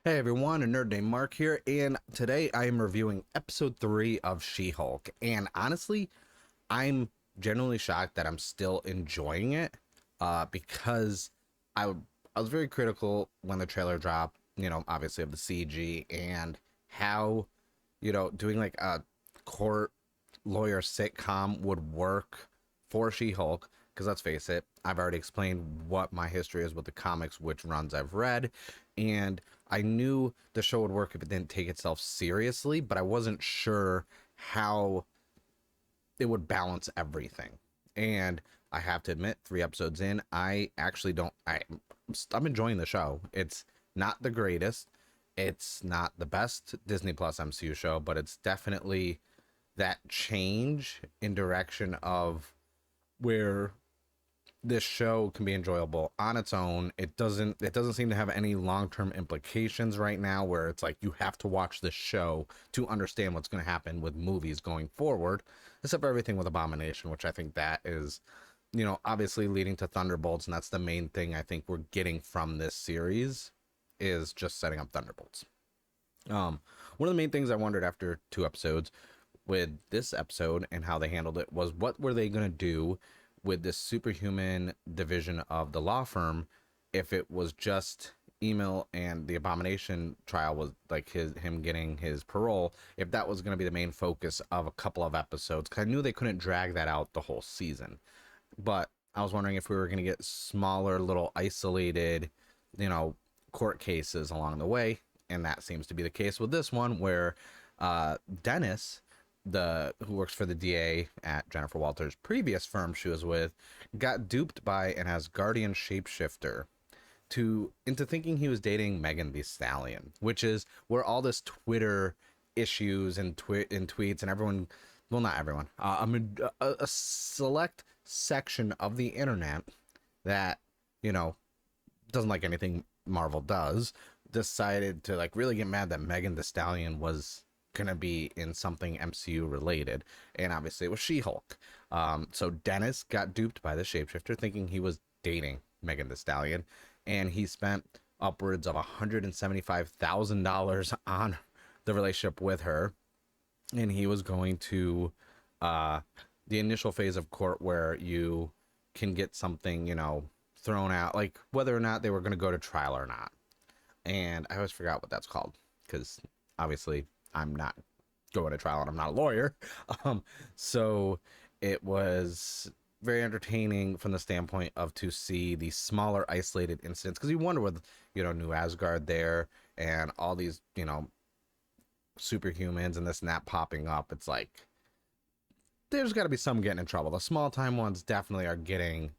Hey everyone, a nerd named Mark here, and today I am reviewing episode 3 of She-Hulk. And honestly, I'm genuinely shocked that I'm still enjoying it because I, I was very critical when the trailer dropped, obviously of the CG and how, doing like a court lawyer sitcom would work for She-Hulk. Because let's face it, I've already explained what my history is with the comics, which runs I've read, and I knew the show would work if it didn't take itself seriously, but I wasn't sure how it would balance everything. And I have to admit, 3 episodes in, I actually don't. I'm enjoying the show. It's not the greatest. It's not the best Disney Plus MCU show, but it's definitely that change in direction of where this show can be enjoyable on its own. It doesn't seem to have any long-term implications right now where it's like you have to watch this show to understand what's going to happen with movies going forward, except for everything with Abomination, which I think that is, obviously leading to Thunderbolts, and that's the main thing I think we're getting from this series is just setting up Thunderbolts. One of the main things I wondered after 2 episodes with this episode and how they handled it was what were they going to do with this superhuman division of the law firm if it was just Emil and the Abomination trial was like him getting his parole, if that was going to be the main focus of a couple of episodes, because I knew they couldn't drag that out the whole season. But I was wondering if we were going to get smaller little isolated, you know court cases along the way, and that seems to be the case with this one where Dennis, the who works for the DA at Jennifer Walters' previous firm she was with, got duped by an Asgardian shapeshifter into thinking he was dating Megan Thee Stallion, which is where all this Twitter issues and tweets and everyone, well, not everyone, a select section of the internet that you know doesn't like anything Marvel does, decided to like really get mad that Megan Thee Stallion was gonna be in something MCU related, and obviously it was She-Hulk. So Dennis got duped by the shapeshifter, thinking he was dating Megan Thee Stallion, and he spent upwards of $175,000 on the relationship with her, and he was going to uh, the initial phase of court where you can get something thrown out, like whether or not they were going to go to trial or not. And I always forgot what that's called because obviously I'm not going to trial and I'm not a lawyer. Um, so it was very entertaining from the standpoint of to see these smaller isolated incidents, because you wonder with New Asgard there and all these superhumans and this and that popping up. It's like there's got to be some getting in trouble. The small time ones definitely are getting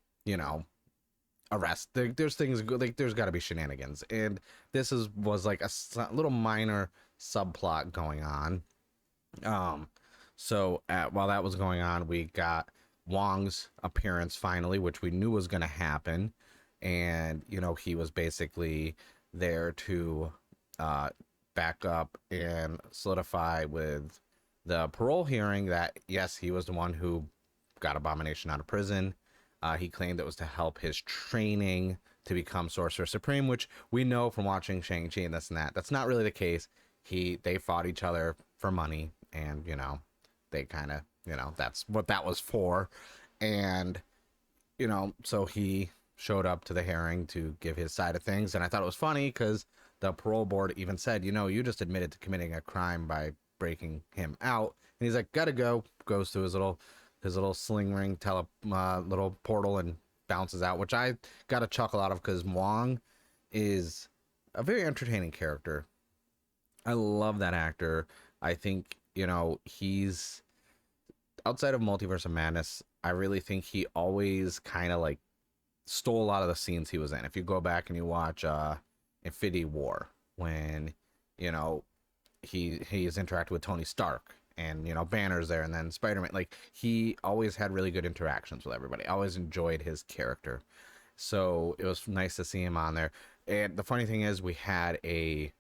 arrest. There's things like there's got to be shenanigans, and this was like a little minor subplot going on. While that was going on, we got Wong's appearance finally, which we knew was going to happen, and he was basically there to back up and solidify with the parole hearing that yes, he was the one who got Abomination out of prison. He claimed it was to help his training to become Sorcerer Supreme, which we know from watching Shang-Chi and this and that. That's not really the case. They fought each other for money, and they kind of that's what that was for. And so he showed up to the hearing to give his side of things, and I thought it was funny because the parole board even said, you just admitted to committing a crime by breaking him out. And he's like, gotta go. Goes to his little sling ring little portal and bounces out, which I got a chuckle out of because Wong is a very entertaining character. I love that actor. I think he's outside of Multiverse of Madness. I really think he always kind of like stole a lot of the scenes he was in. If you go back and you watch Infinity War, when you know he's interacted with Tony Stark, and Banner's there, and then Spider-Man, like he always had really good interactions with everybody. I always enjoyed his character, so it was nice to see him on there. And the funny thing is, we had a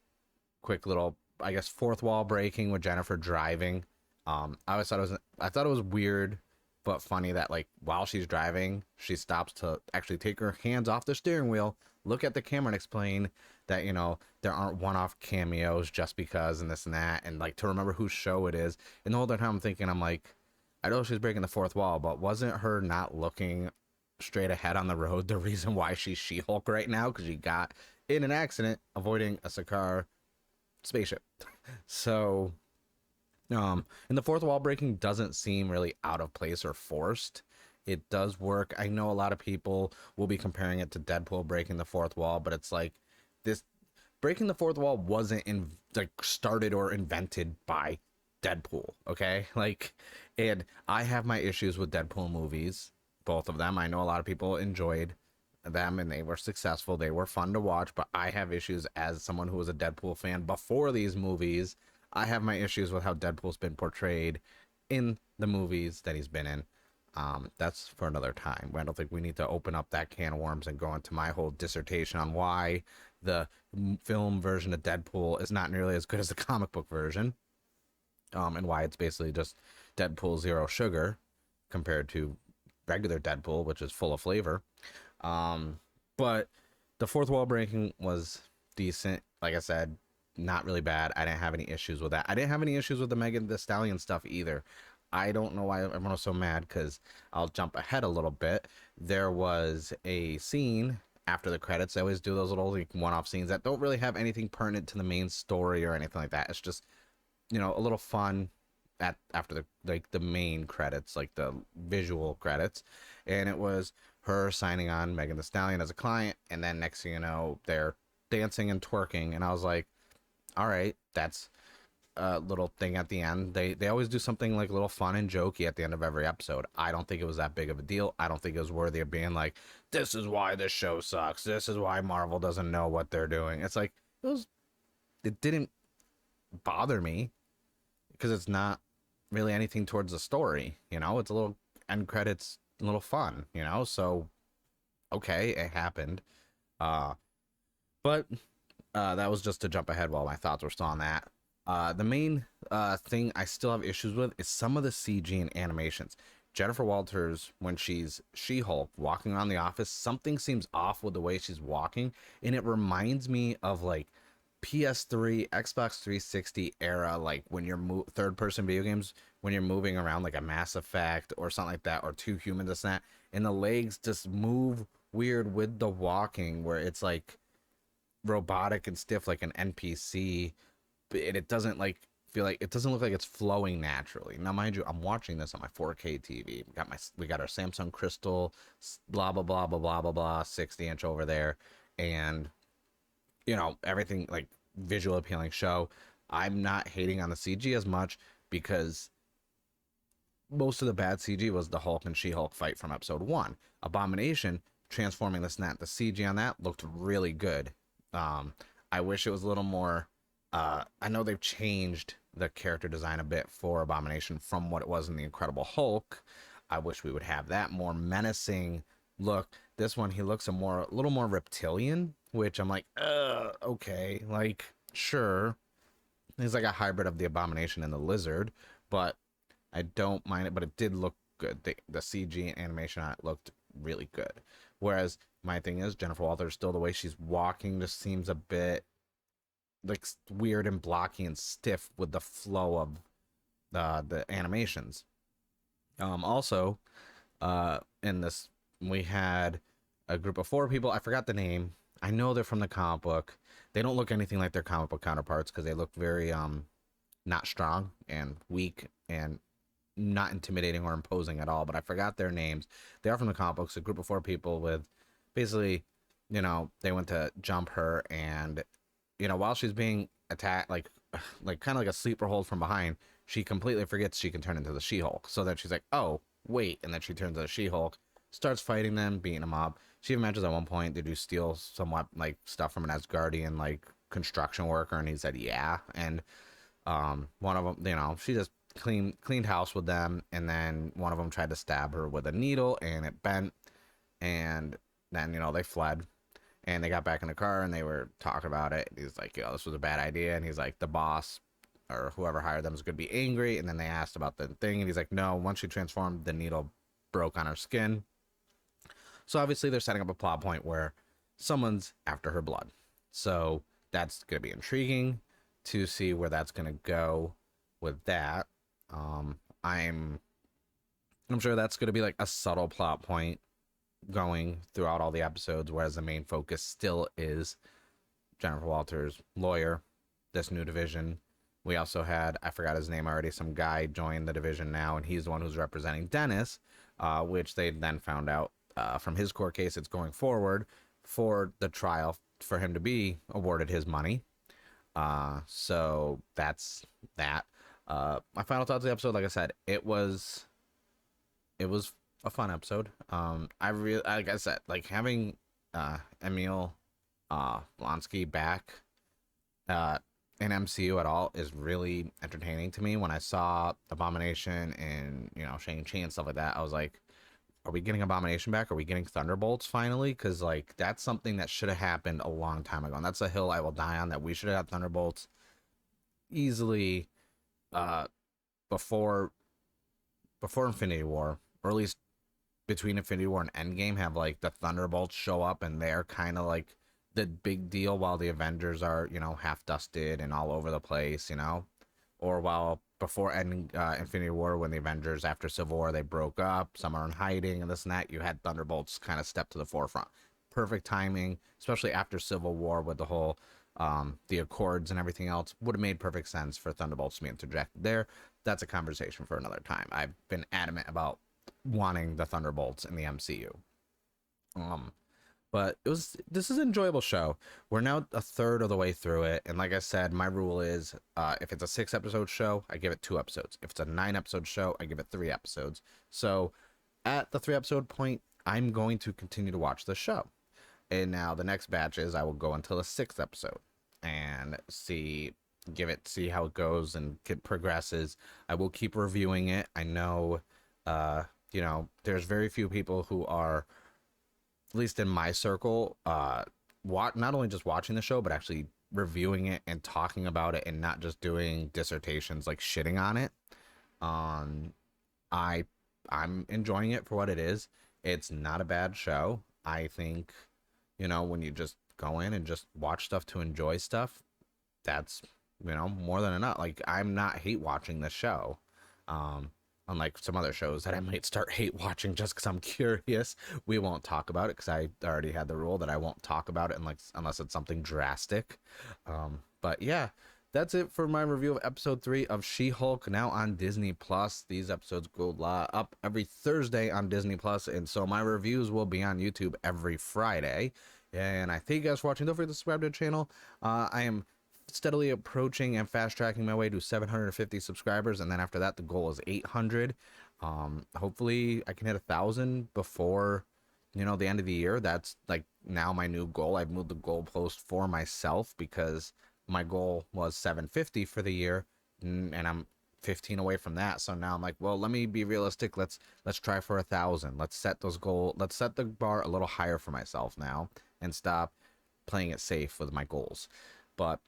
quick little, I guess, fourth wall breaking with Jennifer driving. I thought it was weird but funny that like while she's driving, she stops to actually take her hands off the steering wheel, look at the camera, and explain that, you know, there aren't one-off cameos just because and this and that, and like to remember whose show it is. And the whole time I'm thinking, I'm like, I know she's breaking the fourth wall, but wasn't her not looking straight ahead on the road the reason why she's She-Hulk right now? Because she got in an accident avoiding a Sakaar spaceship. So and the fourth wall breaking doesn't seem really out of place or forced. It does work. I know a lot of people will be comparing it to Deadpool breaking the fourth wall, but it's like this breaking the fourth wall wasn't like started or invented by Deadpool, okay? Like, and I have my issues with Deadpool movies, both of them. I know a lot of people enjoyed them and they were successful. They were fun to watch, but I have issues as someone who was a Deadpool fan before these movies. I have my issues with how Deadpool's been portrayed in the movies that he's been in. That's for another time. I don't think we need to open up that can of worms and go into my whole dissertation on why the film version of Deadpool is not nearly as good as the comic book version, and why it's basically just Deadpool zero sugar compared to regular Deadpool, which is full of flavor. But the fourth wall breaking was decent. Like I said, not really bad. I didn't have any issues with that. I didn't have any issues with the Megan Thee Stallion stuff either. I don't know why everyone was so mad, because I'll jump ahead a little bit. There was a scene after the credits. They always do those little like one-off scenes that don't really have anything pertinent to the main story or anything like that. It's just, you know, a little fun at after the like the main credits, like the visual credits. And it was her signing on Megan Thee Stallion as a client, and then next thing you know, they're dancing and twerking, and I was like, all right, that's a little thing at the end. They always do something like a little fun and jokey at the end of every episode. I don't think it was that big of a deal. I don't think it was worthy of being like, this is why this show sucks. This is why Marvel doesn't know what they're doing. It's like it didn't bother me because it's not really anything towards the story, you know? It's a little end credits, a little fun, you know? So okay, it happened. Uh but that was just to jump ahead while my thoughts were still on that. The main thing I still have issues with is some of the CG and animations. Jennifer Walters, when she's She-Hulk walking around the office, something seems off with the way she's walking, and it reminds me of like PS3, Xbox 360 era, like when you're third-person video games, when you're moving around like a Mass Effect or something like that, or Two Human this and that, and the legs just move weird with the walking, where it's like robotic and stiff like an NPC, but it doesn't like feel like, it doesn't look like it's flowing naturally. Now, mind you, I'm watching this on my 4K TV. We got our Samsung Crystal, blah blah blah blah blah blah blah, 60-inch over there, and you know everything like visual appealing show. I'm not hating on the CG as much because most of the bad CG was the Hulk and She-Hulk fight from episode one. Abomination transforming this and that. The CG on that looked really good. I wish it was a little more. I know they've changed the character design a bit for Abomination from what it was in the Incredible Hulk. I wish we would have that more menacing look. This one, he looks a little more reptilian, which I'm like, okay, like sure. He's like a hybrid of the Abomination and the Lizard, but I don't mind it. But it did look good. The CG and animation on it looked really good. Whereas my thing is Jennifer Walters, still the way she's walking just seems a bit like weird and blocky and stiff with the flow of the animations. Also, in this we had a group of four people. I forgot the name. I know they're from the comic book. They don't look anything like their comic book counterparts because they look very not strong and weak and not intimidating or imposing at all. But I forgot their names. They are from the comic books. A group of four people with basically, you know, they went to jump her, and you know, while she's being attacked, like kind of like a sleeper hold from behind, she completely forgets she can turn into the She-Hulk. So then she's like, oh wait, and then she turns into the She-Hulk, starts fighting them, beating them up. She even mentions at one point, did you steal somewhat like stuff from an Asgardian like construction worker? And he said yeah. And one of them, you know, she just cleaned house with them, and then one of them tried to stab her with a needle and it bent, and then, you know, they fled, and they got back in the car and they were talking about it. He's like, yo, this was a bad idea. And he's like, the boss or whoever hired them is going to be angry. And then they asked about the thing, and he's like, no, once she transformed, the needle broke on her skin. So obviously they're setting up a plot point where someone's after her blood. So that's going to be intriguing to see where that's going to go with that. I'm sure that's going to be like a subtle plot point going throughout all the episodes, whereas the main focus still is Jennifer Walters' lawyer, this new division. We also had, I forgot his name already, some guy join the division now, and he's the one who's representing Dennis, which they then found out from his court case it's going forward for the trial for him to be awarded his money. So that's that. My final thoughts of the episode, like I said, it was a fun episode. I really, like I said, like having Emil Blonsky back in MCU at all is really entertaining to me. When I saw Abomination and, you know, Shang-Chi and stuff like that, I was like, are we getting Abomination back? Are we getting Thunderbolts finally? Because, like, that's something that should have happened a long time ago. And that's a hill I will die on, that we should have had Thunderbolts easily before Infinity War, or at least between Infinity War and Endgame, have, like, the Thunderbolts show up, and they're kind of, like, the big deal while the Avengers are, you know, half dusted and all over the place, you know, or while before ending Infinity War, when the Avengers after Civil War, they broke up, some are in hiding and this and that, you had Thunderbolts kind of step to the forefront. Perfect timing, especially after Civil War with the whole the Accords and everything else. Would have made perfect sense for Thunderbolts to be interjected there. That's a conversation for another time. I've been adamant about wanting the Thunderbolts in the MCU. But this is an enjoyable show. We're now a third of the way through it, and like I said, my rule is if it's a 6-episode show, I give it 2 episodes. If it's a 9-episode show, I give it 3 episodes. So at the 3-episode point, I'm going to continue to watch the show. And now the next batch is I will go until the 6th episode and see how it goes and it progresses. I will keep reviewing it. I know, you know, there's very few people who are, at least in my circle, not only just watching the show, but actually reviewing it and talking about it, and not just doing dissertations like shitting on it. I'm enjoying it for what it is. It's not a bad show. I think, you know, when you just go in and just watch stuff to enjoy stuff, that's, you know, more than enough. Like, I'm not hate watching this show. Unlike some other shows that I might start hate watching just because I'm curious. We won't talk about it because I already had the rule that I won't talk about it unless it's something drastic. But yeah, that's it for my review of episode 3 of She-Hulk, now on Disney Plus. These episodes go up every Thursday on Disney Plus, and so my reviews will be on YouTube every Friday. And I thank you guys for watching. Don't forget to subscribe to the channel. I am steadily approaching and fast tracking my way to 750 subscribers, and then after that the goal is 800. Hopefully I can hit 1,000 before, you know, the end of the year. That's like now my new goal. I've moved the goalpost for myself because my goal was 750 for the year, and I'm 15 away from that. So now I'm like, well, let me be realistic. Let's try for 1,000. Let's set the bar a little higher for myself now and stop playing it safe with my goals. But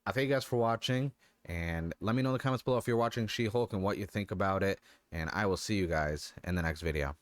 I thank you guys for watching, and let me know in the comments below if you're watching She-Hulk and what you think about it, and I will see you guys in the next video.